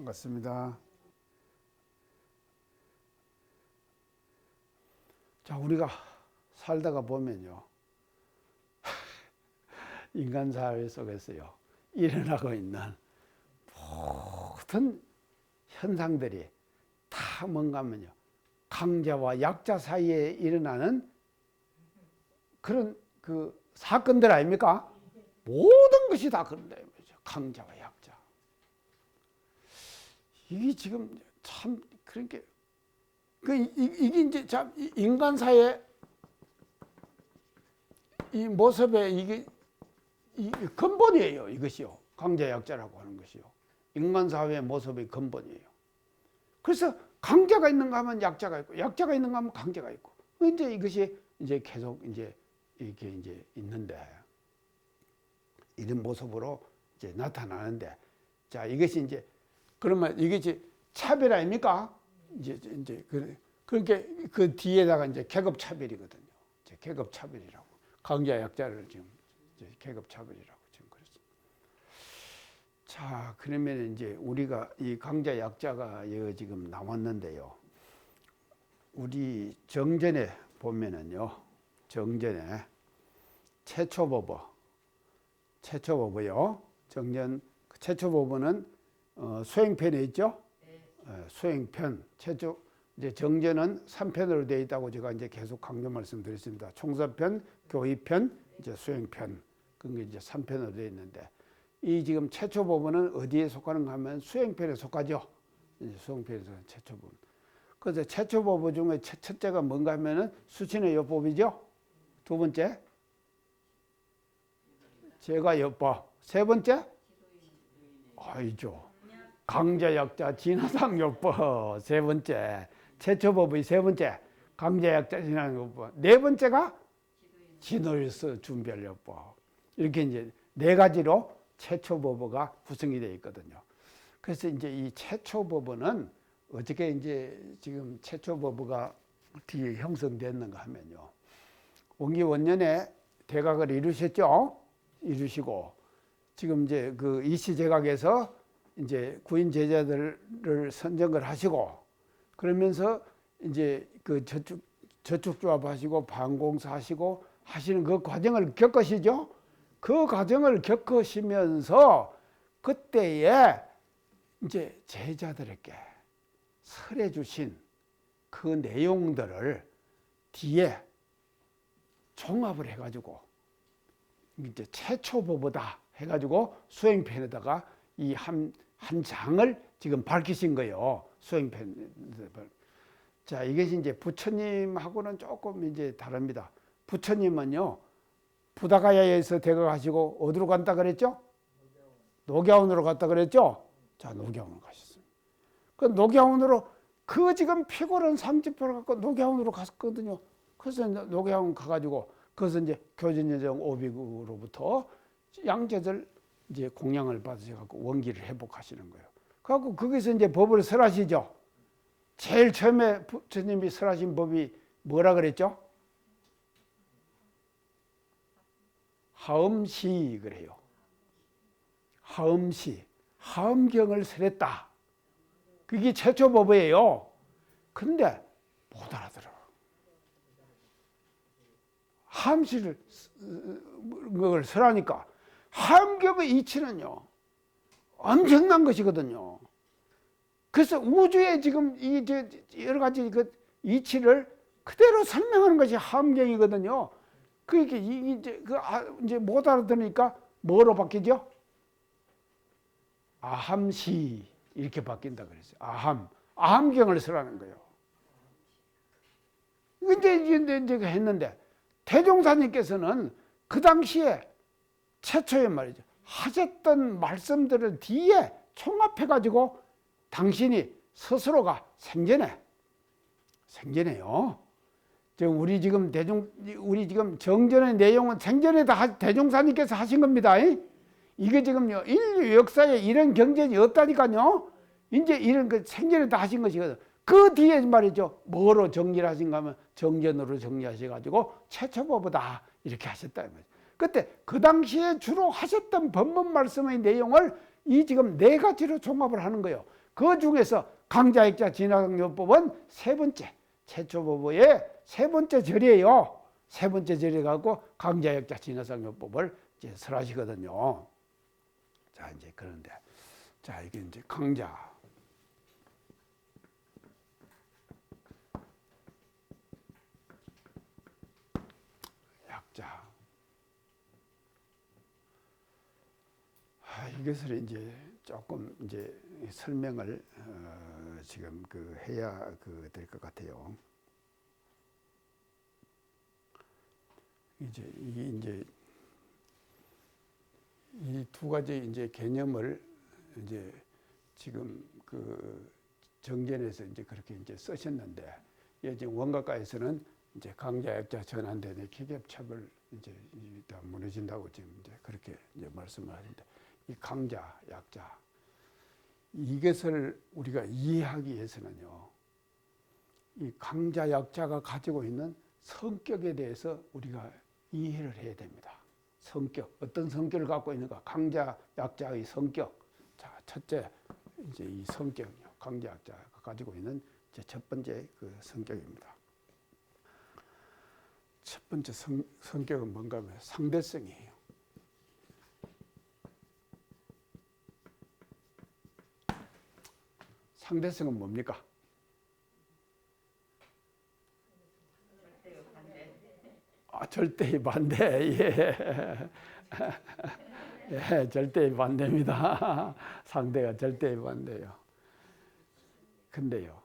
반갑습니다. 자, 우리가 살다가 보면요, 인간 사회 속에서요, 일어나고 있는 모든 현상들이 다 뭔가 하면요, 강자와 약자 사이에 일어나는 그런 그 사건들 아닙니까? 모든 것이 다 그런다 이거죠. 강자와 약자. 이게 지금 참 그런 게 이게 이제 참 인간 사회 이 모습에 이게 이 근본이에요. 이것이요. 강자 약자라고 하는 것이요. 인간 사회의 모습의 근본이에요. 그래서 강자가 있는가 하면 약자가 있고, 약자가 있는가 하면 강자가 있고. 이제 이것이 이제 계속 이제 이렇게 이제 있는데, 이런 모습으로 이제 나타나는데, 자, 이것이 이제 그러면 이게 차별 아닙니까? 이제 그러니까 그 뒤에다가 이제 계급 차별이거든요. 이제 계급 차별이라고. 강자 약자를 지금 이제 계급 차별이라고 지금 그랬습니다. 자, 그러면 이제 우리가 이 강자 약자가 여기 지금 나왔는데요. 우리 정전에 보면은요, 정전에 최초법어요. 정전 최초법어는 수행편에 있죠. 수행편 최초 이제 정전은 3편으로 되어 있다고 제가 이제 계속 강조 말씀드렸습니다. 총서편, 교의편, 이제 수행편. 그게 이제 3편으로 되어 있는데, 이 지금 최초법어는 어디에 속하는가 하면 수행편에 속하죠. 이제 수행편에서 최초법어. 그래서 최초법어 중에 첫째가 뭔가 하면은 수친의 요법이죠. 두 번째 제가요법. 세 번째 아이죠. 강자 약자 진화상 요법. 세 번째 최초법의 세 번째 강자 약자 진화상 요법. 네 번째가 진호일서 준비할 요법. 이렇게 이제 네 가지로 최초법어가 구성이 되어 있거든요. 그래서 이제 이 최초법어는 어떻게 이제 지금 최초법어가 뒤에 형성됐는가 하면요, 원기원년에 대각을 이루셨죠. 이루시고 지금 이제 그 이시제각에서 이제 구인 제자들을 선정을 하시고, 그러면서 이제 그 저축조합하시고 반공사하시고 하시는 그 과정을 겪으시죠. 그 과정을 겪으시면서 그때에 이제 제자들에게 설해 주신 그 내용들을 뒤에 종합을 해가지고 이제 최초법어다 해가지고 수행편에다가 이 한 장을 지금 밝히신 거예요. 수행편. 자, 이것이 이제 부처님하고는 조금 이제 다릅니다. 부처님은요, 부다가야에서 대각하시고 어디로 간다 그랬죠? 녹야원으로 갔다 그랬죠? 자, 녹야원으로 가셨습니다. 그 녹야원으로 그 지금 피고른 삼지포를 갖고 녹야원으로 갔거든요. 그래서 녹야원 가가지고 그래서 이제 교진여정 오비구로부터 양제들 이제 공양을 받으셔갖고 원기를 회복하시는 거예요. 그래갖고 거기서 이제 법을 설하시죠. 제일 처음에 부처님이 설하신 법이 뭐라 그랬죠? 하음시 그래요. 하음시, 하음경을 설했다. 그게 최초 법이에요. 근데 못 알아들어. 하음시를 그걸 설하니까 하음경의 이치는요, 엄청난 것이거든요. 그래서 우주에 지금 이 여러 가지 그 이치를 그대로 설명하는 것이 하음경이거든요. 그게 이제 못 알아들으니까 뭐로 바뀌죠? 아함시 이렇게 바뀐다 그랬어요. 아함경을 설하는 거예요. 이제 했는데 대종사님께서는 그 당시에 최초의 말이죠, 하셨던 말씀들을 뒤에 총합해가지고 당신이 스스로가 생전에요. 우리 지금 정전의 내용은 생전에 다 대종사님께서 하신 겁니다. 이게 지금요, 인류 역사에 이런 경전이 없다니까요. 이제 이런 그 생전에 다 하신 것이거든. 그 뒤에 말이죠, 뭐로 정리를 하신가 하면 정전으로 정리하셔가지고 최초법이다 이렇게 하셨다. 그때 그 당시에 주로 하셨던 법문 말씀의 내용을 이 지금 네 가지로 종합을 하는 거예요. 그 중에서 강자, 약자, 진화상요법은 세 번째, 최초 법의 세 번째 절이에요. 세 번째 절에 갖고 강자, 약자, 진화상요법을 이제 설하시거든요. 자, 이제 그런데, 자, 이게 이제 강자. 약자. 이것을 이제 조금 이제 설명을 지금 해야 될 것 같아요. 이제 이 두 가지 이제 개념을 이제 지금 정견에서 이제 그렇게 이제 쓰셨는데, 이제 원가과에서는 이제 강자, 약자, 전환되는 기ገብ착을 이제 다 무너진다고 지금 이제 그렇게 이제 말씀을 하는데, 이 강자, 약자, 이것을 우리가 이해하기 위해서는요, 이 강자, 약자가 가지고 있는 성격에 대해서 우리가 이해를 해야 됩니다. 성격, 어떤 성격을 갖고 있는가? 강자, 약자의 성격. 자, 첫째, 이제 이 성격이요. 강자, 약자가 가지고 있는 이제 첫 번째 그 성격입니다. 첫 번째 성격은 뭔가 하면 상대성이에요. 상대성은 뭡니까? 절대의 반대. 예. 예, 절대의 반대입니다. 상대가 절대의 반대예요. 근데요,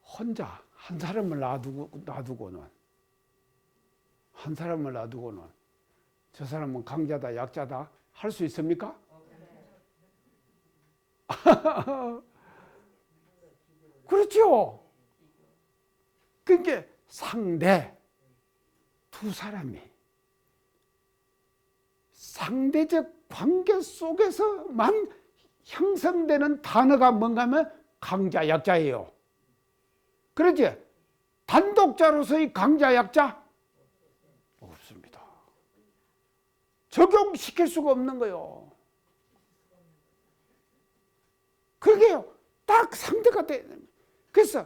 혼자 한 사람을 놔두고는 저 사람은 강자다, 약자다 할 수 있습니까? 그렇죠. 그러니까 상대, 두 사람이 상대적 관계 속에서만 형성되는 단어가 뭔가 하면 강자, 약자예요. 그렇지? 단독자로서의 강자, 약자? 없습니다. 적용시킬 수가 없는 거예요. 그러게요. 딱 상대가 돼. 그래서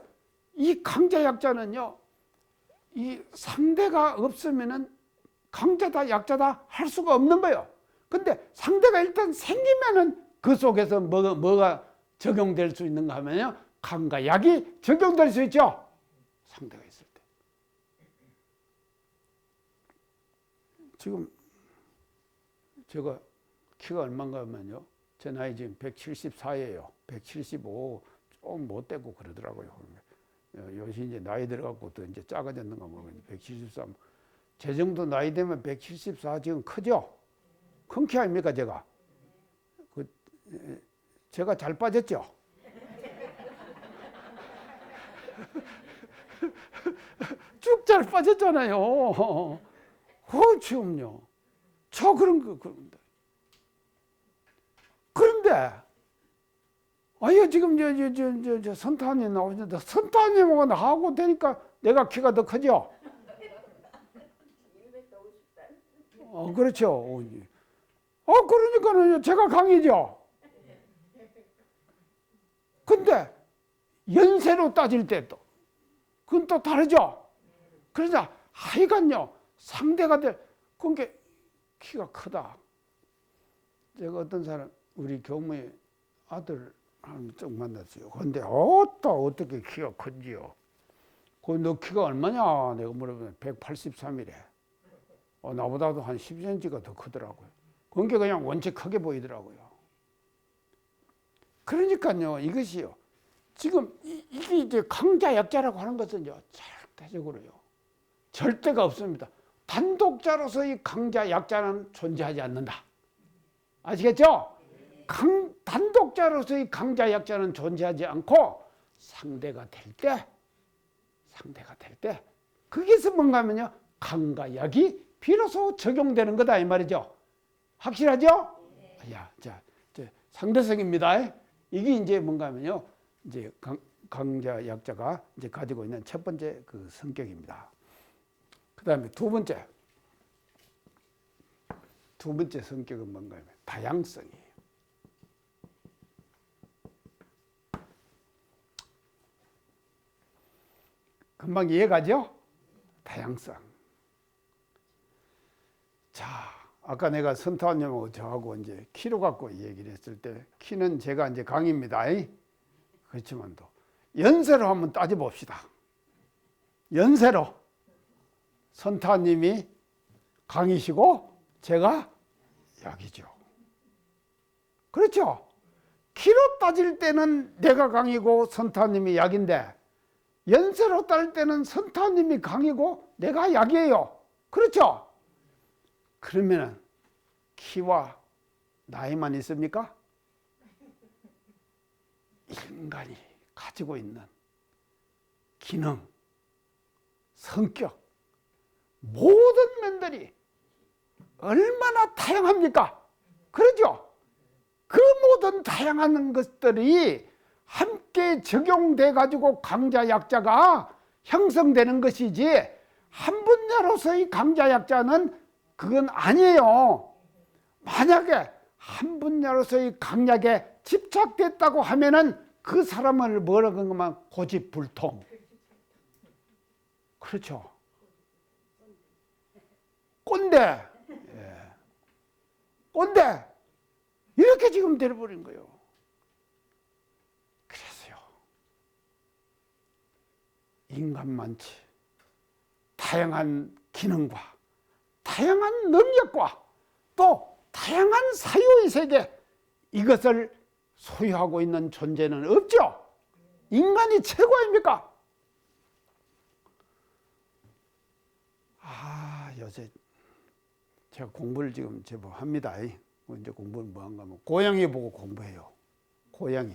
이 강자, 약자는요, 이 상대가 없으면은 강자다, 약자다 할 수가 없는 거예요. 근데 상대가 일단 생기면은 그 속에서 뭐가 적용될 수 있는가 하면요, 강과 약이 적용될 수 있죠. 상대가 있을 때. 지금 제가 키가 얼마인가 하면요, 제 나이 지금 174예요. 175 좀 못되고 그러더라고요. 요새 이제 나이 들어갖고 또 이제 작아졌는가 모르겠는데 173. 제 정도 나이 되면 174 지금 크죠? 큰 키 아닙니까, 제가? 제가 잘 빠졌죠? 쭉 잘 빠졌잖아요. 지금요. 저 그런데. 아유, 지금 저 선타님 나오셨는데, 선타님하고 나하고 되니까 내가 키가 더 크죠? 그렇죠. 그러니까는 제가 강이죠. 근데 연세로 따질 때 또 그건 또 다르죠. 그러자 하여간요, 상대가 그러니까 키가 크다. 제가 어떤 사람, 우리 교무의 아들 좀 만났어요. 근데 어떻게 키가 큰지요? 너 키가 얼마냐? 내가 물어보면 183이래. 나보다도 한 10cm가 더 크더라고요. 그게 그냥 원체 크게 보이더라고요. 그러니까요, 이것이요. 지금 이게 이제 강자, 약자라고 하는 것은요, 절대적으로요, 절대가 없습니다. 단독자로서의 강자, 약자는 존재하지 않는다. 아시겠죠? 단독자로서의 강자, 약자는 존재하지 않고 상대가 될 때, 거기서 뭔가 하면요, 강과 약이 비로소 적용되는 거다, 이 말이죠. 확실하죠? 자, 상대성입니다. 이게 이제 뭔가 하면요, 이제 강자, 약자가 이제 가지고 있는 첫 번째 그 성격입니다. 그 다음에 두 번째 성격은 뭔가 하면 다양성이에요. 금방 이해가죠? 다양성. 자, 아까 내가 선타님하고 저하고 이제 키로 갖고 얘기를 했을 때 키는 제가 이제 강입니다. 그렇지만도 연세로 한번 따져봅시다. 연세로 선타님이 강이시고 제가 약이죠. 그렇죠? 키로 따질 때는 내가 강이고 선타님이 약인데 연세로 따질 때는 선타님이 강이고 내가 약이에요. 그렇죠? 그러면 키와 나이만 있습니까? 인간이 가지고 있는 기능, 성격, 모든 면들이 얼마나 다양합니까? 그러죠? 그 모든 다양한 것들이 함께 적용돼 가지고 강자 약자가 형성되는 것이지 한 분야로서의 강자 약자는 그건 아니에요. 만약에 한 분야로서의 강약에 집착됐다고 하면은 그 사람을 뭐라고 하면 고집불통. 그렇죠. 꼰대. 꼰대. 이렇게 지금 돼버린 거예요. 그래서요. 인간만치 다양한 기능과 다양한 능력과 또 다양한 사유의 세계 이것을 소유하고 있는 존재는 없죠. 인간이 최고 아닙니까? 요새 제가 공부를 지금 제법 합니다. 이제 공부는 뭐한가 하면 고양이 보고 공부해요. 고양이.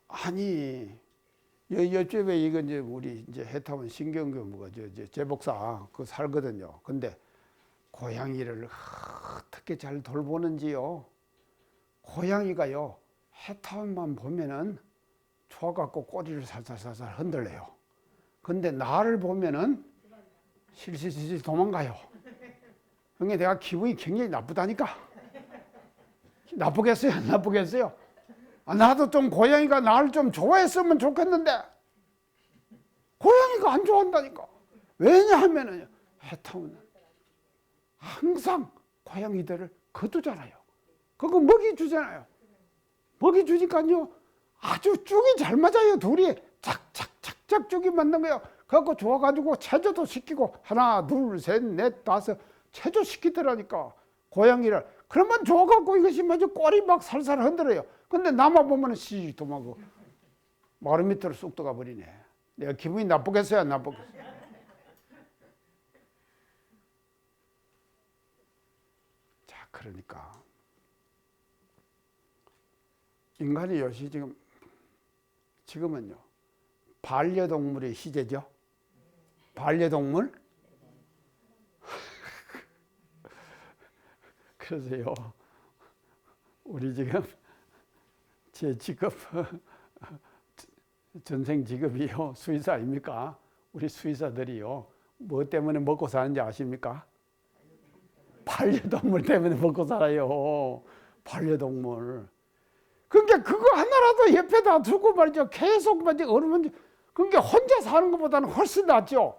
아니 옆집에 이거 이제 우리 이제 해타운 신경교무가 제 목사 그 살거든요. 근데 고양이를 어떻게 잘 돌보는지요. 고양이가요 해타운만 보면은 좋아갖고 꼬리를 살살살살 흔들려요. 근데 나를 보면은 실실실 도망가요. 그러니까 내가 기분이 굉장히 나쁘다니까. 나쁘겠어요? 안 나쁘겠어요? 나도 좀 고양이가 나를 좀 좋아했으면 좋겠는데 고양이가 안 좋아한다니까. 왜냐하면은 해타운은 항상 고양이들을 거두잖아요. 그거 먹이 주잖아요. 먹이 주니까요 아주 쭉이 잘 맞아요. 둘이 착착착착 쭉이 맞는 거예요. 그래갖고 좋아가지고 체조도 시키고 하나 둘 셋 넷 다섯 체조시키더라니까 고양이를. 그러면 좋아갖고 이것이 먼저 꼬리 막 살살 흔들어요. 근데 나만 보면 씨 도망가고 마루 밑으로 쑥 들어가 버리네. 내가 기분이 나쁘겠어요? 안 나쁘겠어요? 자, 그러니까 인간이 요새 지금은요 반려동물의 시대죠. 반려동물? 그래서요 우리 지금 제 직업 전생 직업이요 수의사 아닙니까? 우리 수의사들이요 뭐 때문에 먹고 사는지 아십니까? 반려동물 때문에 먹고 살아요. 반려동물. 그러니까 그거 하나라도 옆에다 두고 말이죠. 계속 말이죠. 얼으면 그러니까 혼자 사는 것보다는 훨씬 낫죠.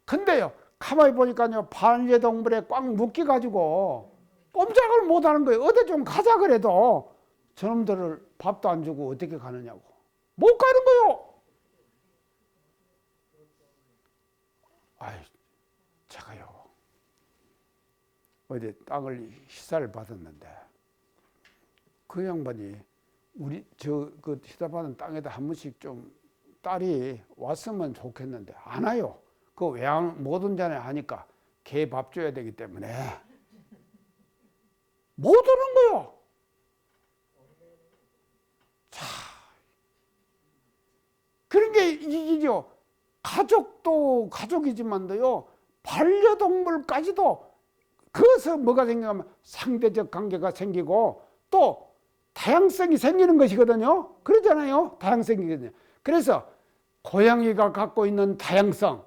근데요 가만히 보니까요 반려동물에 꽉 묶여가지고 꼼짝을 못하는 거예요. 어디 좀 가자 그래도 저놈들을 밥도 안 주고 어떻게 가느냐고. 못 가는 거요. 제가요 어디 땅을 시사를 받았는데 그 양반이 우리 그 시사 받은 땅에다 한 번씩 좀 딸이 왔으면 좋겠는데 안 와요. 그 외양 못 온잖아요 하니까 개 밥 줘야 되기 때문에 못 오는 거요. 자, 그런 게 이죠. 가족도 가족이지만도요 반려동물까지도 그것서 뭐가 생기냐면 상대적 관계가 생기고 또 다양성이 생기는 것이거든요. 그러잖아요. 다양성이거든요. 그래서 고양이가 갖고 있는 다양성,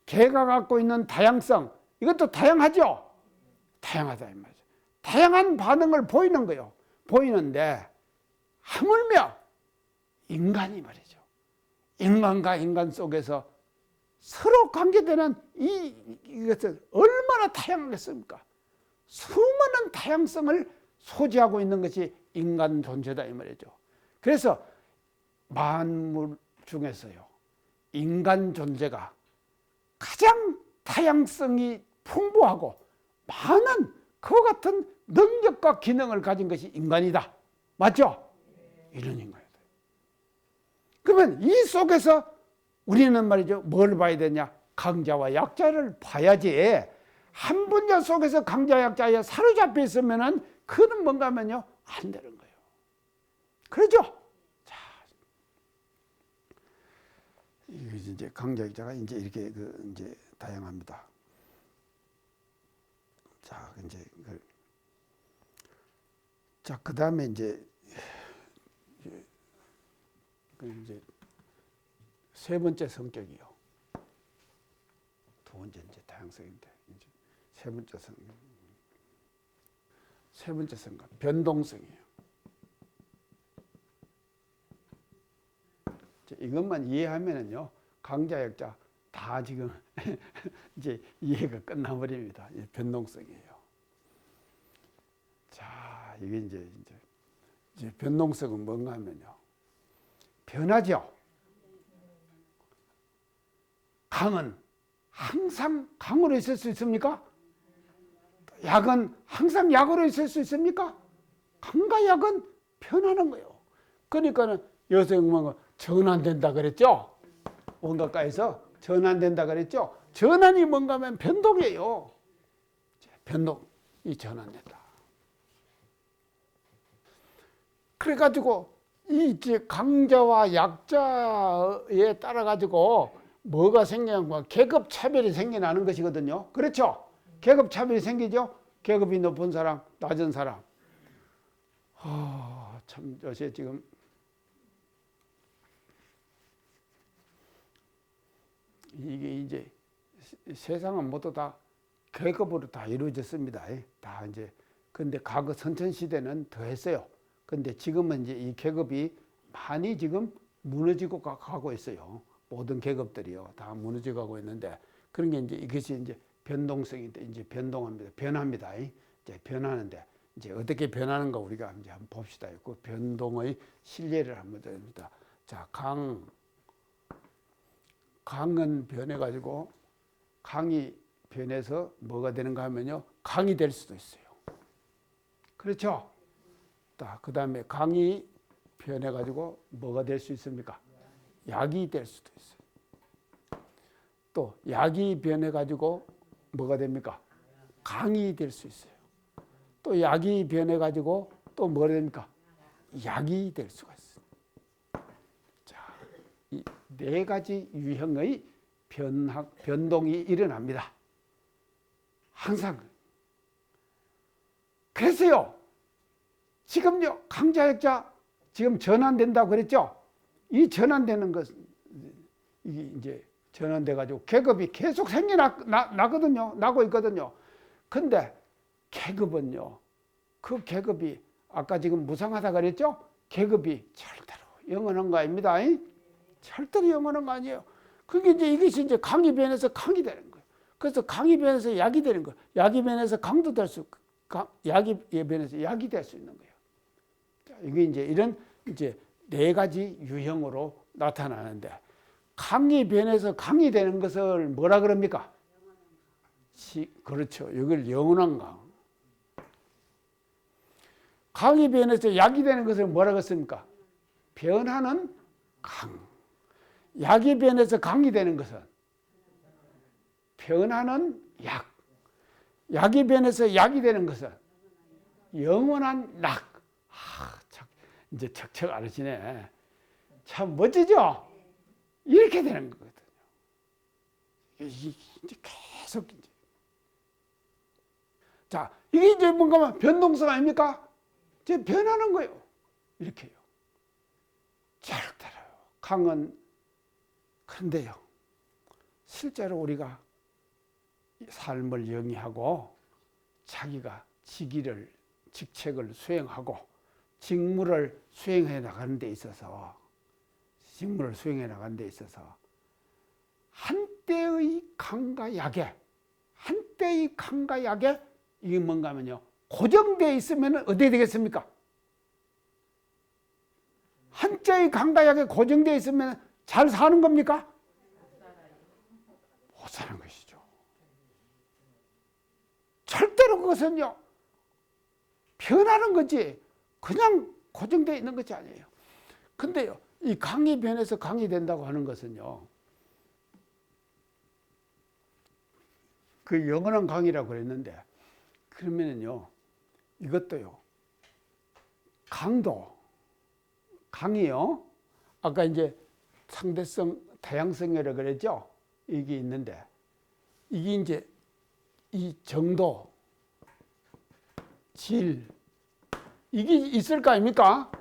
개가 갖고 있는 다양성 이것도 다양하죠. 다양하다 이 말이죠. 다양한 반응을 보이는 거예요. 보이는데 하물며 인간이 말이죠. 인간과 인간 속에서 서로 관계되는 이것을 얼마나 다양하겠습니까? 수많은 다양성을 소지하고 있는 것이 인간 존재다 이 말이죠. 그래서 만물 중에서요, 인간 존재가 가장 다양성이 풍부하고 많은 그와 같은 능력과 기능을 가진 것이 인간이다. 맞죠? 이런 인간이다. 그러면 이 속에서 우리는 말이죠, 뭘 봐야 되냐? 강자와 약자를 봐야지. 한 분야 속에서 강자 약자에 사로잡혀 있으면은 그는 뭔가 하면요, 안 되는 거예요. 그렇죠? 자, 이게 이제 강자 약자가 이제 이렇게 이제 다양합니다. 자, 자, 그 다음에 이제 세 번째 성격이요. 두 번째 이제 다양성인데, 이제 세 번째 성격, 변동성이에요. 이것만 이해하면은요, 강자 약자 다 지금 이제 이해가 끝나버립니다. 변동성이에요. 자, 이게 이제 변동성은 뭔가 하면요, 변하죠. 강은 항상 강으로 있을 수 있습니까? 약은 항상 약으로 있을 수 있습니까? 강과 약은 변하는 거예요. 그러니까는 여성은 전환된다 그랬죠? 원가과에서 전환된다 그랬죠? 전환이 뭔가 하면 변동이에요. 변동이 전환된다. 그래가지고 이 강자와 약자에 따라 가지고 뭐가 생기는 거야? 계급 차별이 생겨나는 것이거든요. 그렇죠? 계급 차별이 생기죠? 계급이 높은 사람, 낮은 사람. 참 요새 지금 이게 이제 세상은 모두 다 계급으로 다 이루어졌습니다. 다 이제. 근데 과거 선천 시대는 더 했어요. 근데 지금은 이제 이 계급이 많이 지금 무너지고 가고 있어요. 모든 계급들이요, 다 무너져 가고 있는데, 그런 게 이제 이것이 이제 변동성인데, 이제 변합니다. 이제 변하는데, 이제 어떻게 변하는가 우리가 이제 한번 봅시다. 그 변동의 실례를 한번 드립니다. 자, 강은 변해가지고, 강이 변해서 뭐가 되는가 하면요, 강이 될 수도 있어요. 그렇죠? 그 다음에 강이 변해가지고 뭐가 될 수 있습니까? 약이 될 수도 있어요. 또 약이 변해가지고 뭐가 됩니까? 강이 될 수 있어요. 또 약이 변해가지고 또 뭐가 됩니까? 약이 될 수가 있어요. 자, 이 네 가지 유형의 변동이 일어납니다. 항상. 그래서요, 지금요, 강자 약자 지금 전환된다고 그랬죠? 이 전환되는 것은 이게 이제 전환돼 가지고 계급이 계속 생겨나거든요. 나고 있거든요. 근데 계급은요, 그 계급이 아까 지금 무상하다 그랬죠? 계급이 절대로 영원한 거 아닙니다. 절대로 영원한 거 아니에요. 그게 이제 이것이 이제 강이 변해서 강이 되는 거예요. 그래서 강이 변해서 약이 되는 거예요. 약이 변해서 강도 될 수, 약이 변해서 약이 될 수 있는 거예요. 자, 이게 이제 이런 이제 네 가지 유형으로 나타나는데, 강이 변해서 강이 되는 것을 뭐라 그럽니까? 그렇죠. 이걸 영원한 강. 강이 변해서 약이 되는 것을 뭐라 그랬습니까? 변하는 강. 약이 변해서 강이 되는 것은 변하는 약. 약이 변해서 약이 되는 것은 영원한 낙. 이제 척척 알으시네. 참 멋지죠? 이렇게 되는 거거든요. 이제 계속 이제. 자, 이게 이제 뭔가 변동성 아닙니까? 이제 변하는 거예요. 이렇게요. 절대로. 강은 그런데요, 실제로 우리가 삶을 영위하고 자기가 직책을 수행하고 직무를 수행해 나가는 데 있어서 직무를 수행해 나가는 데 있어서 한때의 강과 약에 이게 뭔가 하면요, 고정되어 있으면 어떻게 되겠습니까? 한자의 강과 약에 고정되어 있으면 잘 사는 겁니까? 못 사는 것이죠. 절대로 그것은요, 변하는 거지 그냥 고정되어 있는 것이 아니에요. 근데요, 이 강이 변해서 강이 된다고 하는 것은요, 그 영원한 강이라고 그랬는데, 그러면은요, 이것도요, 강이요, 아까 이제 상대성, 다양성이라고 그랬죠? 이게 있는데, 이게 이제 이 정도, 질, 이게 있을 거 아닙니까?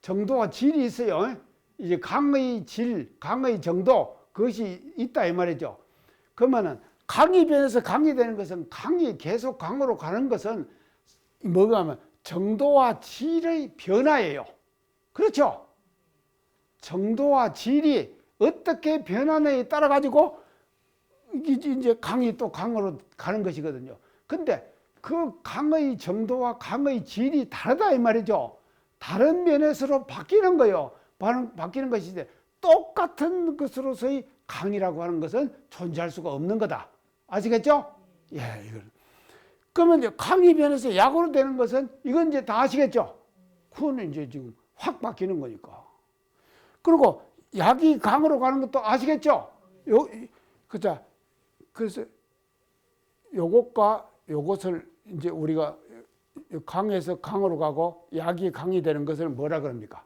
정도와 질이 있어요. 이제 강의 질, 강의 정도, 그것이 있다 이 말이죠. 그러면은 강이 변해서 강이 되는 것은, 강이 계속 강으로 가는 것은 뭐가 하면 정도와 질의 변화예요. 그렇죠? 정도와 질이 어떻게 변하느냐에 따라 가지고 이제 강이 또 강으로 가는 것이거든요. 근데 그 강의 정도와 강의 질이 다르다 이 말이죠. 다른 면에서로 바뀌는 거예요. 바뀌는 것인데 똑같은 것으로서의 강이라고 하는 것은 존재할 수가 없는 거다. 아시겠죠? 예, 이걸. 그러면 이제 강이 변해서 약으로 되는 것은 이건 이제 다 아시겠죠? 그거는 이제 지금 확 바뀌는 거니까. 그리고 약이 강으로 가는 것도 아시겠죠? 그래서 요것과 요것을 이제 우리가 강에서 강으로 가고 약이 강이 되는 것을 뭐라 그럽니까?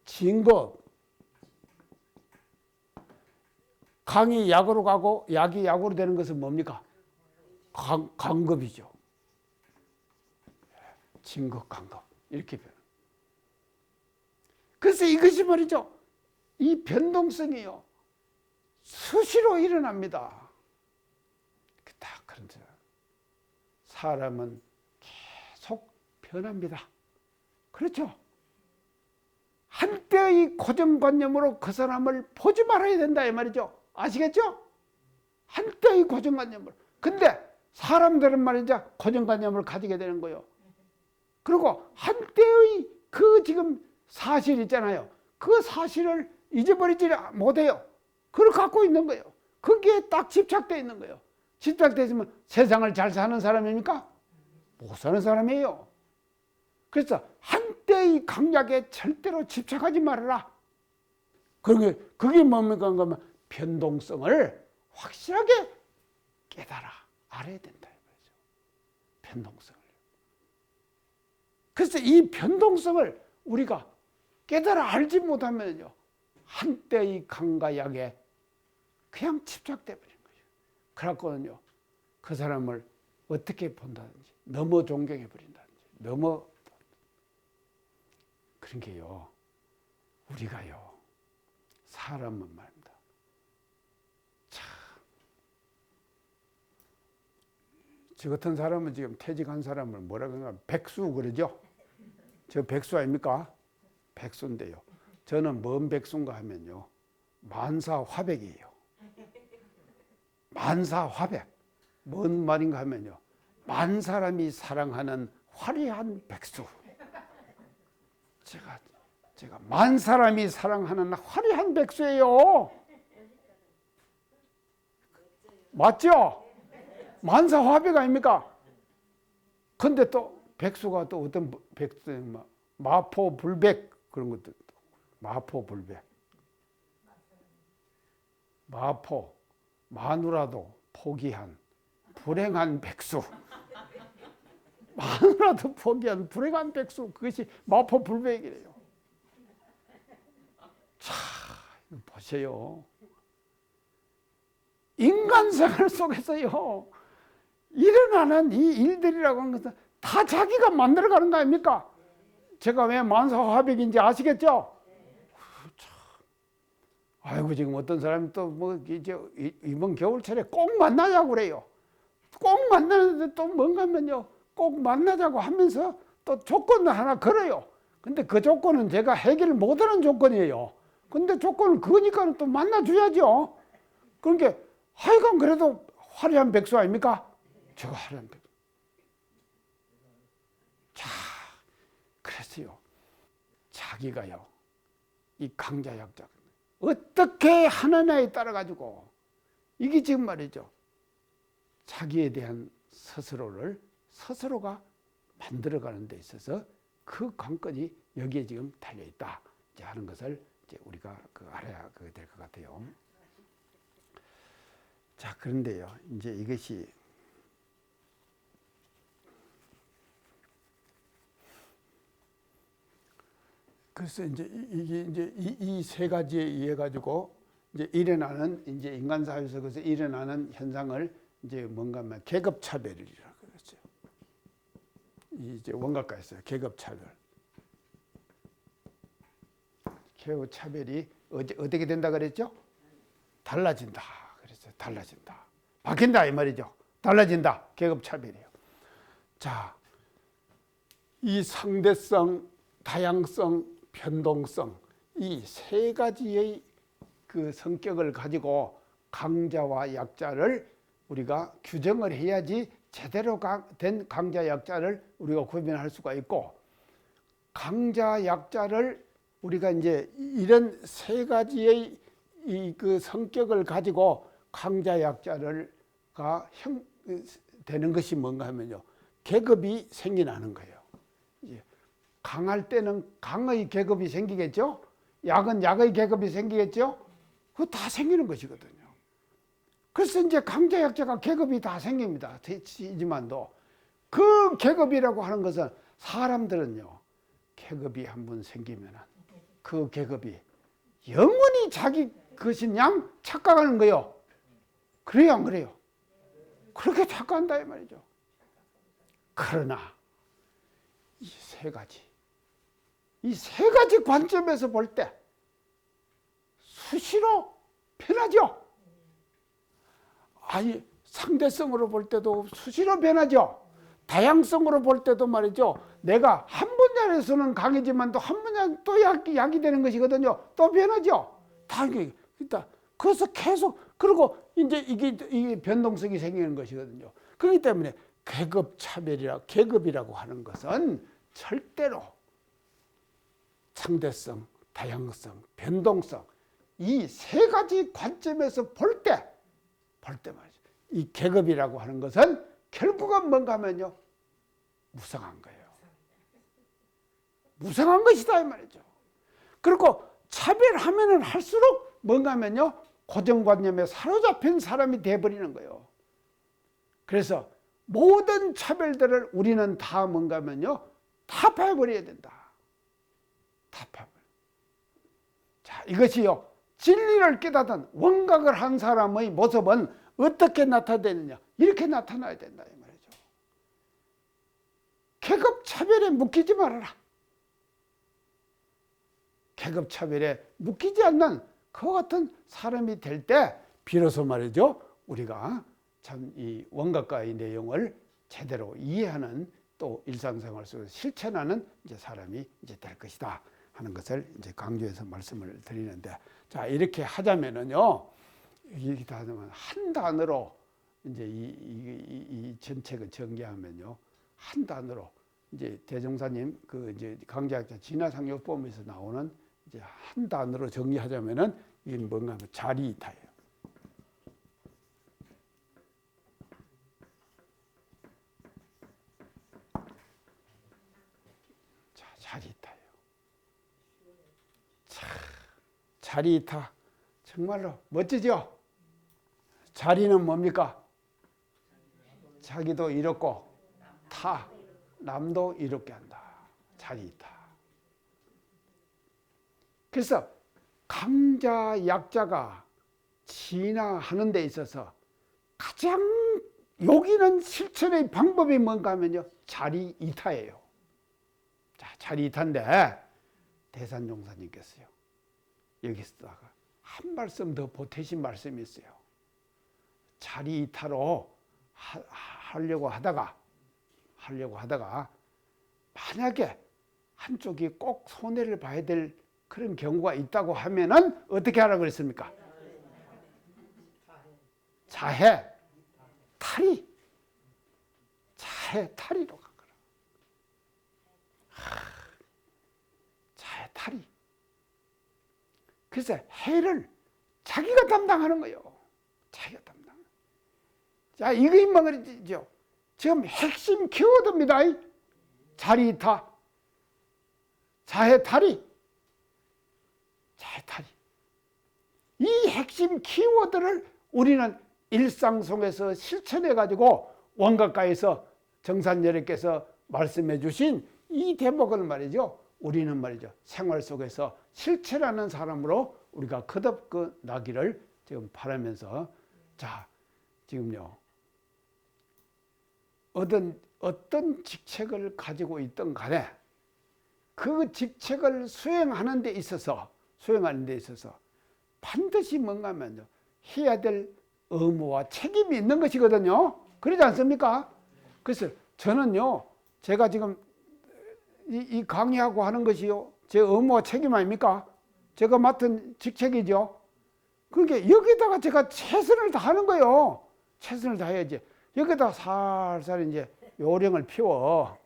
진급. 강이 약으로 가고 약이 약으로 되는 것은 뭡니까? 강급이죠. 진급, 강급. 이렇게 변. 그래서 이것이 말이죠. 이 변동성이요, 수시로 일어납니다. 다 그런데 사람은 계속 변합니다. 그렇죠? 한때의 고정관념으로 그 사람을 보지 말아야 된다 이 말이죠. 아시겠죠? 한때의 고정관념으로. 근데 사람들은 말이죠, 고정관념을 가지게 되는 거예요. 그리고 한때의 그 지금 사실 있잖아요. 그 사실을 잊어버리지 못해요. 그걸 갖고 있는 거예요. 거기에 딱 집착되어 있는 거예요. 집착되어 있으면 세상을 잘 사는 사람입니까? 못 사는 사람이에요. 그래서 한때의 강약에 절대로 집착하지 말아라. 그게 뭡니까? 그러면 변동성을 확실하게 깨달아 알아야 된다. 변동성을. 그래서 이 변동성을 우리가 깨달아 알지 못하면요, 한때의 강과 약에 그냥 집착돼 버리는 거예요. 그래갖고는요, 그 사람을 어떻게 본다든지, 너무 존경해 버린다든지, 너무 그런 게요, 우리가요, 사람은 말입니다. 참, 저 같은 사람은 지금 퇴직한 사람을 뭐라 그러나 백수 그러죠? 저 백수 아닙니까? 백수인데요. 저는 뭔 백수인가 하면요, 만사화백이에요. 만사화백. 뭔 말인가 하면요, 만 사람이 사랑하는 화려한 백수. 제가 만 사람이 사랑하는 화려한 백수예요. 맞죠? 만사화백 아닙니까? 근데 또 백수가 또 어떤 백수, 마포불백 그런 것도, 마포불백. 마누라도 포기한 불행한 백수. 마누라도 포기한 불행한 백수. 그것이 마포불백이래요. 자, 보세요. 인간 생활 속에서요, 일어나는 이 일들이라고 하는 것은 다 자기가 만들어가는 거 아닙니까? 제가 왜 만사화백인지 아시겠죠? 아이고, 지금 어떤 사람이 또 뭐 이제 이번 겨울철에 꼭 만나자고 그래요. 꼭 만나는데 또 뭔가 하면요, 꼭 만나자고 하면서 또 조건을 하나 걸어요. 근데 그 조건은 제가 해결 못하는 조건이에요. 근데 조건은 그거니까 또 만나줘야죠. 그러니까 하여간 그래도 화려한 백수 아닙니까? 제가 화려한 백수. 자, 그랬어요. 자기가요, 이 강자 약자 어떻게 하느냐에 따라 가지고 이게 지금 말이죠. 자기에 대한 스스로가 만들어가는 데 있어서 그 관건이 여기에 지금 달려 있다 하는 것을 이제 우리가 알아야 될 것 같아요. 자, 그런데요, 이제 이것이 그래서 이제 이게 이제 이 세 가지에 의해 가지고 이제 일어나는 이제 인간 사회에서 그래서 일어나는 현상을 이제 뭔가 하면 계급 차별이라고 그랬어요. 이제 원각가에서요, 계급 차별. 계급 차별이 어떻게 된다 그랬죠? 달라진다 그랬어요. 달라진다. 바뀐다 이 말이죠. 달라진다. 계급 차별이에요. 자, 이 상대성, 다양성, 변동성 이 세 가지의 그 성격을 가지고 강자와 약자를 우리가 규정을 해야지 제대로 된 강자 약자를 우리가 구별할 수가 있고, 강자 약자를 우리가 이제 이런 세 가지의 이 그 성격을 가지고 강자 약자를가 되는 것이 뭔가 하면요, 계급이 생겨나는 거예요. 강할 때는 강의 계급이 생기겠죠. 약은 약의 계급이 생기겠죠. 그거 다 생기는 것이거든요. 그래서 이제 강자 약자가 계급이 다 생깁니다. 되지만도 그 계급이라고 하는 것은 사람들은요, 계급이 한번 생기면은 그 계급이 영원히 자기 것인 양 착각하는 거예요. 그래요, 안 그래요? 그렇게 착각한다 이 말이죠. 그러나 이 세 가지 관점에서 볼 때 수시로 변하죠. 아니, 상대성으로 볼 때도 수시로 변하죠. 다양성으로 볼 때도 말이죠. 내가 한 분야에서는 강해지만 또 한 분야 또 약이 되는 것이거든요. 또 변하죠. 당연히. 그래서 계속, 그리고 이제 이게 변동성이 생기는 것이거든요. 그렇기 때문에 계급이라고 하는 것은 절대로 상대성, 다양성, 변동성 이 세 가지 관점에서 볼 때 말이죠. 이 계급이라고 하는 것은 결국은 뭔가 하면요, 무성한 거예요. 무성한 것이다 이 말이죠. 그리고 차별하면은 할수록 뭔가 하면요, 고정관념에 사로잡힌 사람이 돼버리는 거예요. 그래서 모든 차별들을 우리는 다 뭔가 하면요, 타파해버려야 된다. 타파해버려. 자, 이것이요, 진리를 깨닫은 원각을 한 사람의 모습은 어떻게 나타내느냐, 이렇게 나타나야 된다 이 말이죠. 계급 차별에 묶이지 말아라. 계급 차별에 묶이지 않는 그 같은 사람이 될 때 비로소 말이죠, 우리가 참 이 원각과의 내용을 제대로 이해하는, 또 일상생활 속에서 실천하는 이제 사람이 이제 될 것이다 하는 것을 이제 강조해서 말씀을 드리는데, 자, 이렇게 하자면은요, 이렇게 하면 한 단어로 이제 이 전책을 전개하면요, 한 단어로 이제 대종사님 그 이제 강자학자 진화상요법에서 나오는 이제 한 단어로 정리하자면은 이게 뭔가 하면 자리이타예요. 자, 자리이타예요. 자, 자리이타 정말로 멋지죠? 자리는 뭡니까? 자기도 이롭고 남도 이롭게 한다. 자리이타. 그래서 강자 약자가 진화하는 데 있어서 가장 여기는 실천의 방법이 뭔가 하면요, 자리이타예요. 자, 자리이타인데 대산종사님께서요, 여기서다가 한 말씀 더 보태신 말씀이 있어요. 자리이타로 하려고 하다가 만약에 한쪽이 꼭 손해를 봐야 될 그런 경우가 있다고 하면은 어떻게 하라고 그랬습니까? 자해, 탈의. 자해, 탈의로 간 거라. 자해, 탈의. 그래서 해를 자기가 담당하는 거예요. 자기가 담당. 자, 이거 말이죠. 지금 핵심 키워드입니다. 자리이타, 자해탈의, 자해탈의. 이 핵심 키워드를 우리는 일상 속에서 실천해 가지고 원각가에서 정산여래께서 말씀해 주신 이 대목을 말이죠. 우리는 말이죠. 생활 속에서 실천하는 사람으로 우리가 거듭 나기를 지금 바라면서, 자, 지금요. 어떤 직책을 가지고 있든 간에 그 직책을 수행하는 데 있어서 반드시 뭔가 하면요. 해야 될 의무와 책임이 있는 것이거든요. 그러지 않습니까? 그래서 저는요. 제가 지금 이 강의하고 하는 것이요. 제 의무와 책임 아닙니까? 제가 맡은 직책이죠. 그러니까 여기다가 제가 최선을 다하는 거예요. 최선을 다해야지. 여기다 살살 이제 요령을 피워.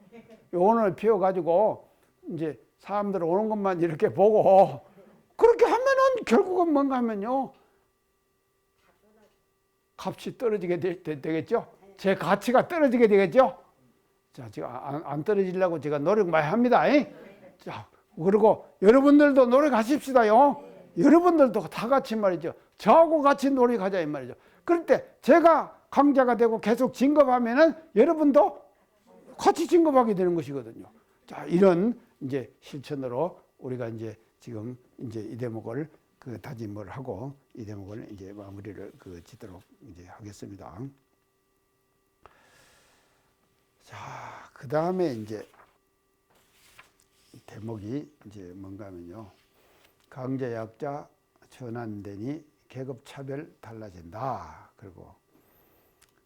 요원을 피워가지고 이제 사람들 오는 것만 이렇게 보고 그렇게 하면은 결국은 뭔가 하면요. 값이 떨어지게 되겠죠? 제 가치가 떨어지게 되겠죠? 자, 지금 안 떨어지려고 제가 노력 많이 합니다. 자, 그리고 여러분들도 노력하십시다요. 여러분들도 다 같이 말이죠. 저하고 같이 노력하자 이 말이죠. 그럴 때 제가 강자가 되고 계속 진급하면은 여러분도 같이 진급하게 되는 것이거든요. 자, 이런 이제 실천으로 우리가 이제 지금 이제 이 대목을 다짐을 하고 이 대목을 이제 마무리를 짓도록 이제 하겠습니다. 자, 그 다음에 이제 대목이 이제 뭔가 하면요. 강자 약자 전환되니 계급차별 달라진다. 그리고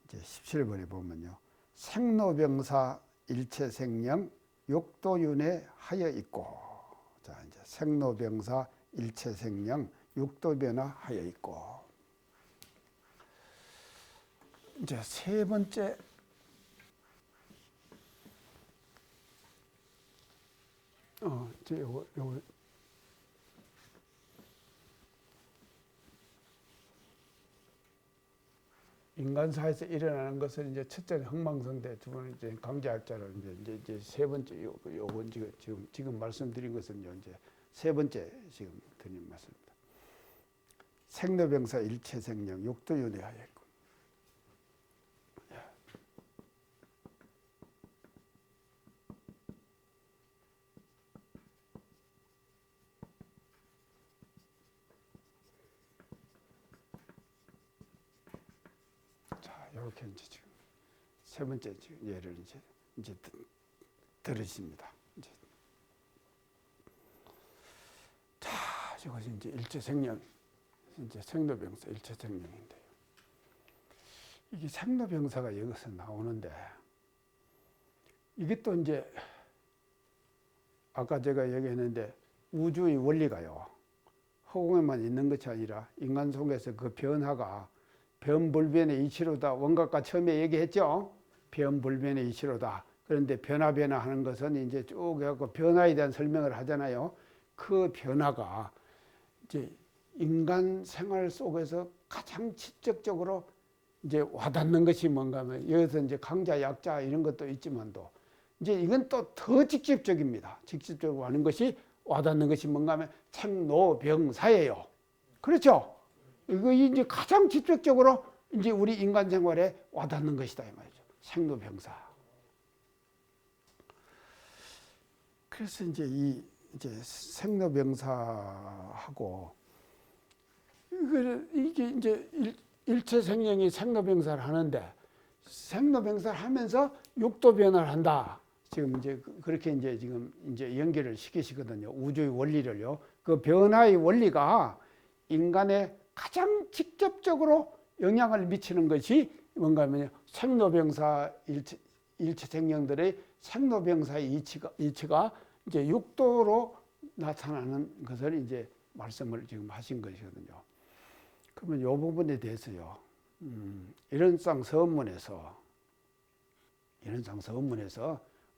이제 17번에 보면요. 생로병사 일체생령 육도윤회 하여 있고. 자, 이제 생로병사 일체생령 육도변화 하여 있고. 이제 세 번째 요거 인간사에서 일어나는 것은 이제 첫째는 흥망성대, 두 번은 이제 강자약자로 이제 세 번째 요건 지금 말씀드린 것은요 이제 세 번째 지금 드린 말씀입니다. 생로병사 일체생령 육도윤회 하여 있고. 이렇게 이제 지금 세 번째 예를 이제 들으십니다. 자, 이것이 이제 일체생령, 이제 생로병사 일체생령인데요. 이게 생로병사가 여기서 나오는데 이게 또 이제 아까 제가 얘기했는데 우주의 원리가요. 허공에만 있는 것이 아니라 인간 속에서 그 변화가 변불변의 이치로다. 원각과 처음에 얘기했죠. 변불변의 이치로다. 그런데 변화하는 것은 이제 쭉 해갖고 변화에 대한 설명을 하잖아요. 그 변화가 이제 인간 생활 속에서 가장 직접적으로 이제 와닿는 것이 뭔가 하면 여기서 이제 강자, 약자 이런 것도 있지만도 이제 이건 또 더 직접적입니다. 직접적으로 하는 것이 와닿는 것이 뭔가 하면 생로병사예요. 그렇죠? 이거 이제 가장 직접적으로 이제 우리 인간 생활에 와닿는 것이다 이 말이죠. 생로병사. 그래서 이제 이제 생로병사하고 이게 이제 일체생령이 생로병사를 하는데 생로병사를 하면서 육도 변화를 한다. 지금 이제 그렇게 이제 지금 이제 연결을 시키시거든요. 우주의 원리를요. 그 변화의 원리가 인간의 가장 직접적으로 영향을 미치는 것이 뭔가 하면 생로병사 일체생령들의 생로병사의 이치가 이제 육도로 나타나는 것을 이제 말씀을 지금 하신 것이거든요. 그러면 이 부분에 대해서요, 일원상 서문에서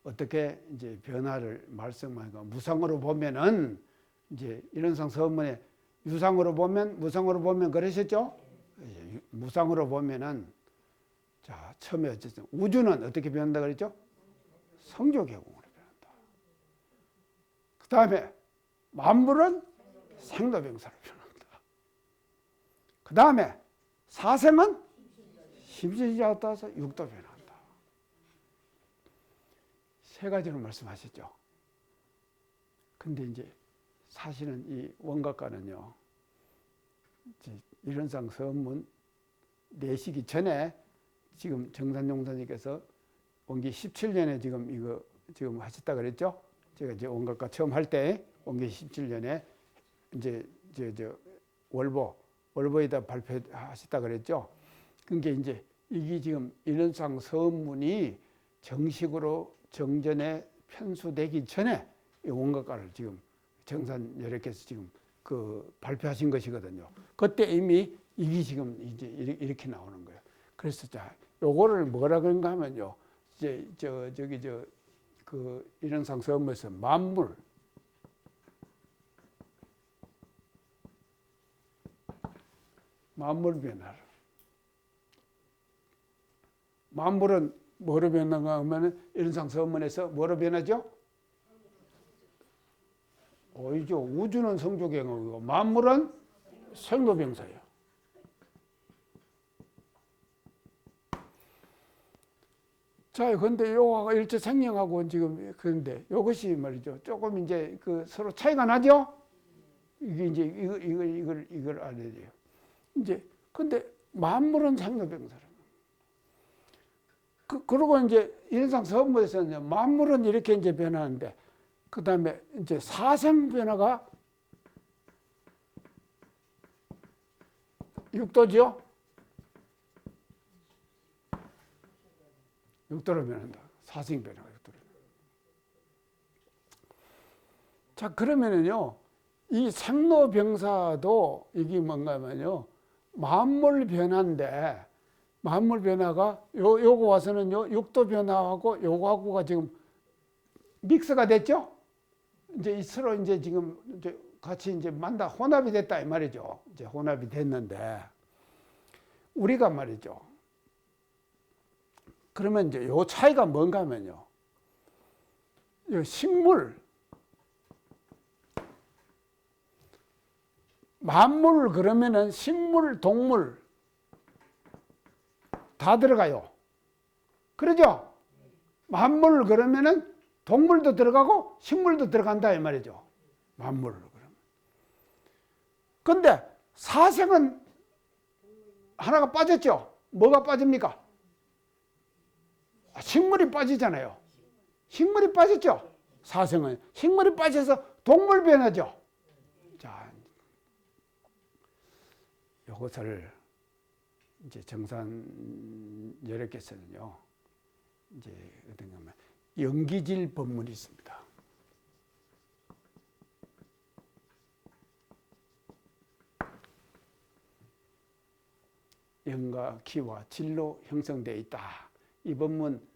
어떻게 이제 변화를 말씀하니까 무상으로 보면은 이제 일원상 서문에 유상으로 보면 무상으로 보면 그러셨죠? 무상으로 보면은 자 처음에 어쨌든 우주는 어떻게 변한다 그랬죠? 성조계공으로 변한다. 그 다음에 만물은 생로병사로 변한다. 그 다음에 사생은 심신지하고 따라서 육도 변한다. 세 가지로 말씀하셨죠. 근데 이제 사실은 이 원각과는요, 일원상 서문 내시기 전에 지금 정산용사님께서 원기 17년에 지금 이거 지금 하셨다 그랬죠? 제가 이제 원각과 처음 할 때 원기 17년에 이제 월보에다 발표하셨다 그랬죠? 그게 이제 이게 지금 일원상 서문이 정식으로 정전에 편수되기 전에 이 원각과를 지금 정산여력께서 지금 그 발표하신 것이거든요. 그때 이미 이게 지금 이제 이렇게 나오는 거예요. 그래서 자, 요거를 뭐라 그런가 하면요. 이제 그 일원상 서문에서 만물 변화를. 만물은 뭐로 변하는가 하면은 일원상 서문에서 뭐로 변하죠? 오이죠. 우주는 성조경이고 만물은 생로병사예요. 자, 근데 요거가 일체생명하고 지금 그런데 이것이 말이죠. 조금 이제 그 서로 차이가 나죠? 이게 이제 이걸 알아야 돼요. 이제 근데 만물은 생로병사라. 그러고 이제 일상 서문에서는 만물은 이렇게 이제 변하는데 그 다음에 이제 사생 변화가 육도죠? 육도로 변한다. 사생 변화가 육도로. 자, 그러면은요, 이 생로병사도 이게 뭔가 하면요, 만물 변화인데, 만물 변화가 요거 와서는요, 육도 변화하고 요거하고가 지금 믹스가 됐죠? 이제 서로 이제 지금 이제 같이 이제 혼합이 됐다 이 말이죠. 이제 혼합이 됐는데 우리가 말이죠. 그러면 이제 요 차이가 뭔가 하면요. 요 식물 만물 그러면은 식물, 동물 다 들어가요. 그러죠? 만물 그러면은 동물도 들어가고 식물도 들어간다 이 말이죠. 만물로 그러면. 근데 사생은 하나가 빠졌죠. 뭐가 빠집니까? 식물이 빠지잖아요. 식물이 빠졌죠. 사생은 식물이 빠져서 동물 변하죠. 자, 이것을 이제 정산여력께서는요, 이제 어떤 거면 영기질 법문이 있습니다. 영과 기와 질로 형성되어 있다. 이 법문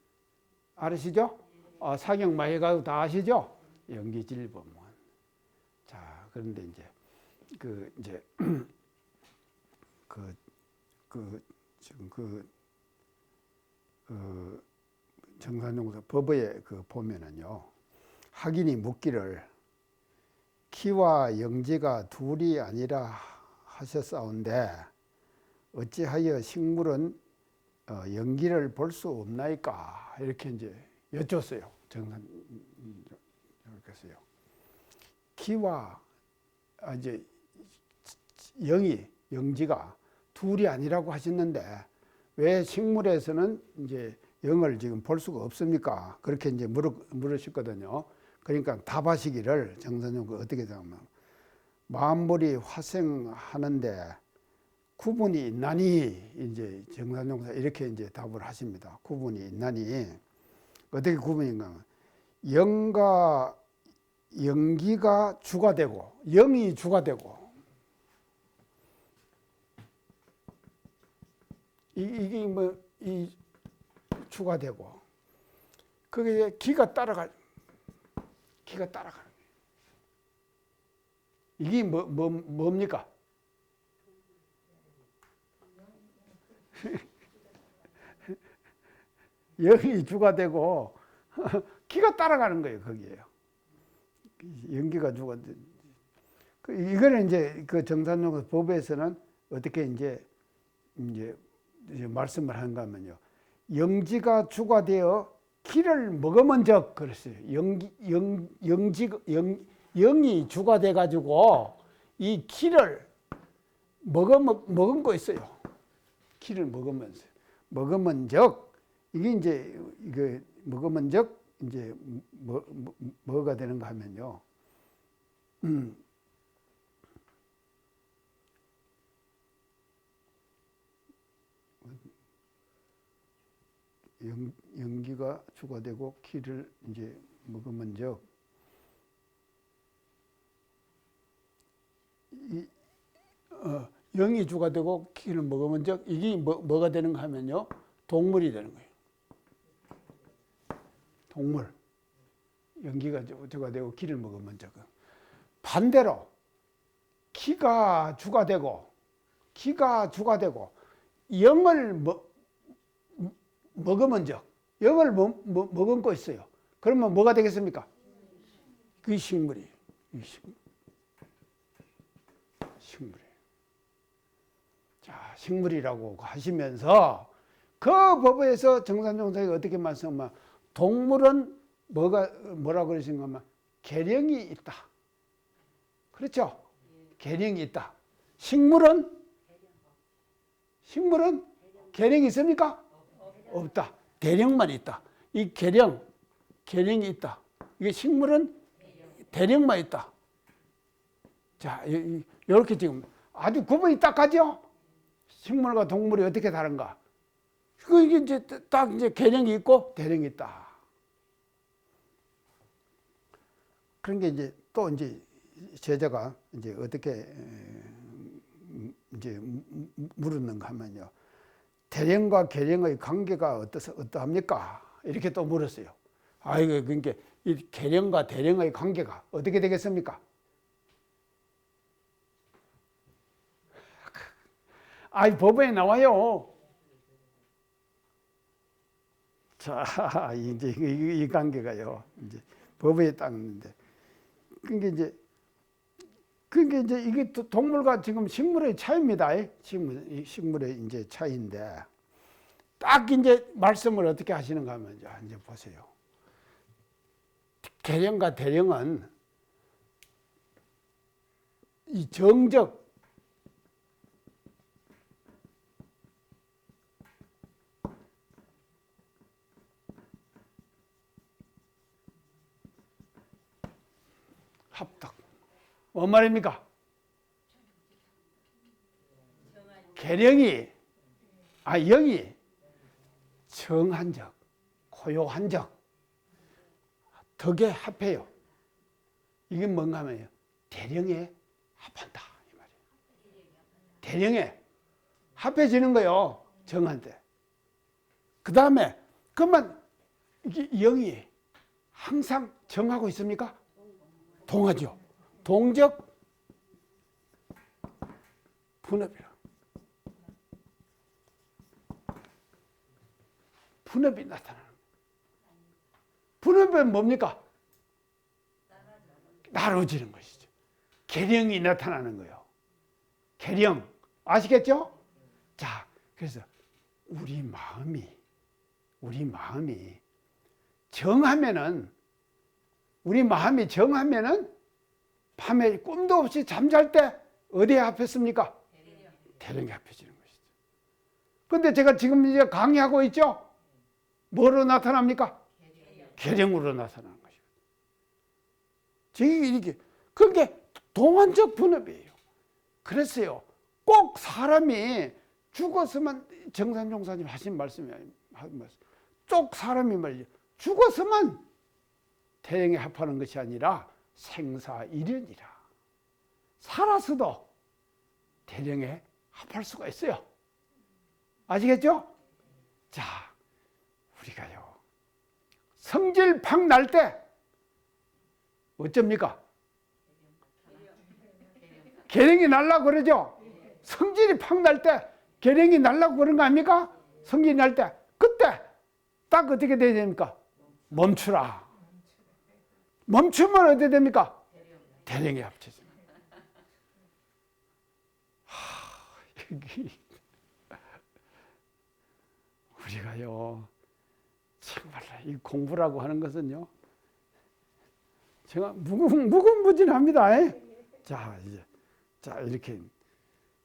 알으시죠? 사경마에 가도 다 아시죠? 영기질 법문. 자, 그런데 이제 지금 정산용사 법에 보면은요, 학인이 묻기를 키와 영지가 둘이 아니라 하셨사온데 어찌하여 식물은 연기를 볼 수 없나이까? 이렇게 이제 여쭸어요. 정산용사께서요. 키와 이제 영지가 둘이 아니라고 하셨는데 왜 식물에서는 이제 영을 지금 볼 수가 없습니까? 그렇게 이제 물으셨거든요. 그러니까 답하시기를 정산용사 어떻게 되냐면 만물이 화생하는데 구분이 있나니 이제 정산용사 이렇게 이제 답을 하십니다. 구분이 있나니 어떻게 구분인가 하면 영과 영기가 주가 되고 영이 주가 되고 이게 뭐 이 주가 되고 그게 기가 따라가는 거예요. 이게 뭡니까? 영이 주가 되고 기가 따라가는 거예요. 거기에요. 연기가 주가 되. 이거는 이제 그 정산용 법에서는 어떻게 이제 말씀을 하는가 하면요. 영지가 주가 되어 기를 먹으면 적 그랬어요. 영이 주가 돼 가지고 이 기를 먹은 거 있어요. 기를 먹으면 적 이게 이제 이거 먹으면 적 이제 뭐가 되는가 하면요. 영기가 주가 되고 기를 이제 먹으면 적 영이 주가 되고 기를 먹으면 적 이게 뭐가 되는가 하면요. 동물이 되는 거예요. 동물. 연기가 주가 되고 기를 먹으면 적. 반대로 기가 주가 되고 영을 먹으면 적. 영을 먹은 거 있어요. 그러면 뭐가 되겠습니까? 그 식물이. 식물이에요. 자, 식물이라고 하시면서 그 법에서 정산종사가 어떻게 말씀하면 동물은 뭐라고 그러신가 하면 계령이 있다. 그렇죠? 계령이 있다. 식물은 계령이 있습니까? 없다. 대령만 있다. 이 계령이 있다. 이게 식물은 대령만 있다. 자, 이렇게 지금 아주 구분이 딱 가죠? 식물과 동물이 어떻게 다른가? 이게 이제 딱 이제 계령이 있고 대령이 있다. 그런 게 이제 또 이제 제자가 이제 어떻게 이제 물었는가 하면요. 대령과 계령의 관계가 어떠합니까? 이렇게 또 물었어요. 아이고, 그러니까 이 계령과 대령의 관계가 어떻게 되겠습니까? 아이, 법에 나와요. 자, 이제 이 관계가요. 이제 법에 딱 있는데. 그러니까 이제 이게 동물과 지금 식물의 차이입니다. 식물의 이제 차이인데 딱 이제 말씀을 어떻게 하시는가 하면 이제 보세요. 계령과 대령은 이 정적 합덕. 뭔 말입니까? 영이 정한적, 고요한적, 덕에 합해요. 이게 뭔가 하면요. 대령에 합한다. 이 말이에요. 대령에 합해지는 거요. 정한테. 그 다음에, 그러면 이게 영이 항상 정하고 있습니까? 동하죠. 동적 분업이라. 분업이 나타나는 거예요. 분업은 뭡니까? 나눠지는 것이죠. 계령이 나타나는 거예요. 계령. 아시겠죠? 자, 그래서 우리 마음이 정하면은 밤에 꿈도 없이 잠잘 때 어디에 합했습니까? 대령에 합해지는 것이죠. 그런데 제가 지금 이제 강의하고 있죠? 뭐로 나타납니까? 계령으로 나타나는 것이죠. 이게 그게 동안적 분업이에요. 그랬어요. 꼭 사람이 죽었으면 정산종사님 하신 말씀이에요. 꼭 사람이 말이죠. 죽었으면 대령에 합하는 것이 아니라 생사일련이라. 살아서도 대령에 합할 수가 있어요. 아시겠죠? 자, 우리가요, 성질 팍 날 때 어쩝니까? 계령이 날라고 그러죠? 성질이 팍 날 때 계령이 날라고 그런 거 아닙니까? 성질이 날 때. 그때 딱 어떻게 돼야 됩니까? 멈추라. 멈추면 어떻게 됩니까? 대령에 합쳐집니다. 여기 우리가요, 정말 이 공부라고 하는 것은요, 제가 무궁무진합니다. 자, 이제, 자, 이렇게,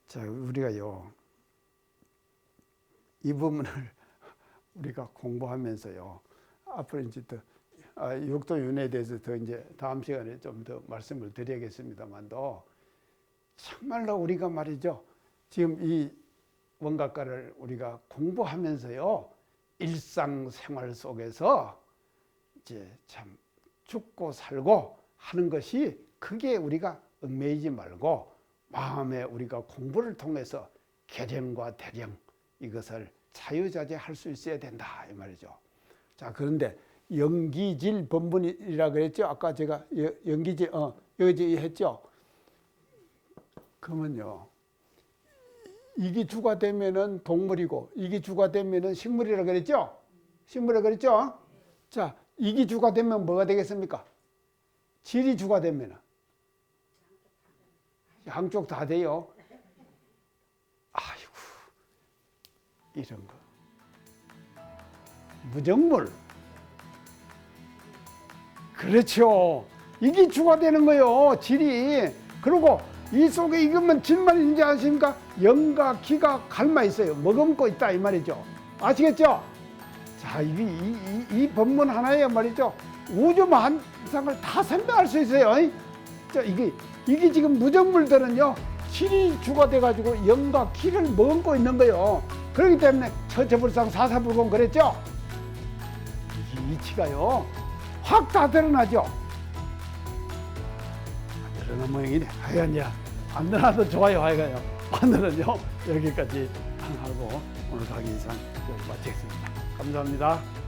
자, 우리가요, 이 부분을 우리가 공부하면서요, 앞으로 이제 더, 육도윤회에 대해서 더 이제 다음 시간에 좀 더 말씀을 드리겠습니다만도, 정말로 우리가 말이죠, 지금 이 원각과를 우리가 공부하면서요, 일상생활 속에서 이제 참 죽고 살고 하는 것이 크게 우리가 얽매이지 말고 마음에 우리가 공부를 통해서 계령과 대령 이것을 자유자재할 수 있어야 된다 이 말이죠. 자, 그런데 영기질 번분이라 그랬죠. 아까 제가 영기질 여기 했죠. 그러면요, 이게 주가 되면은 동물이고 이게 주가 되면은 식물이라 그랬죠. 식물이라 그랬죠. 자, 이게 주가 되면 뭐가 되겠습니까? 질이 주가 되면은 양쪽 다 돼요. 아이고, 이런 거 무정물. 그렇죠. 이게 주가 되는 거예요. 질이. 그리고 이 속에 이것만 질만 있는지 아십니까? 영과 기가 갈마 있어요. 머금고 있다 이 말이죠. 아시겠죠? 자, 이 법문 하나에 말이죠, 우주 만상을 다 설명할 수 있어요. 자, 이게 지금 무정물들은요, 질이 주가 돼가지고 영과 기를 머금고 있는 거예요. 그렇기 때문에 처처불상 사사불공 그랬죠? 이게 이치가요, 확 다 드러나죠. 안 드러난 모양이네. 하여간야, 안 드러나도 좋아요. 하여간요. 오늘은요, 여기까지 하고 오늘 강의 이상 마치겠습니다. 감사합니다.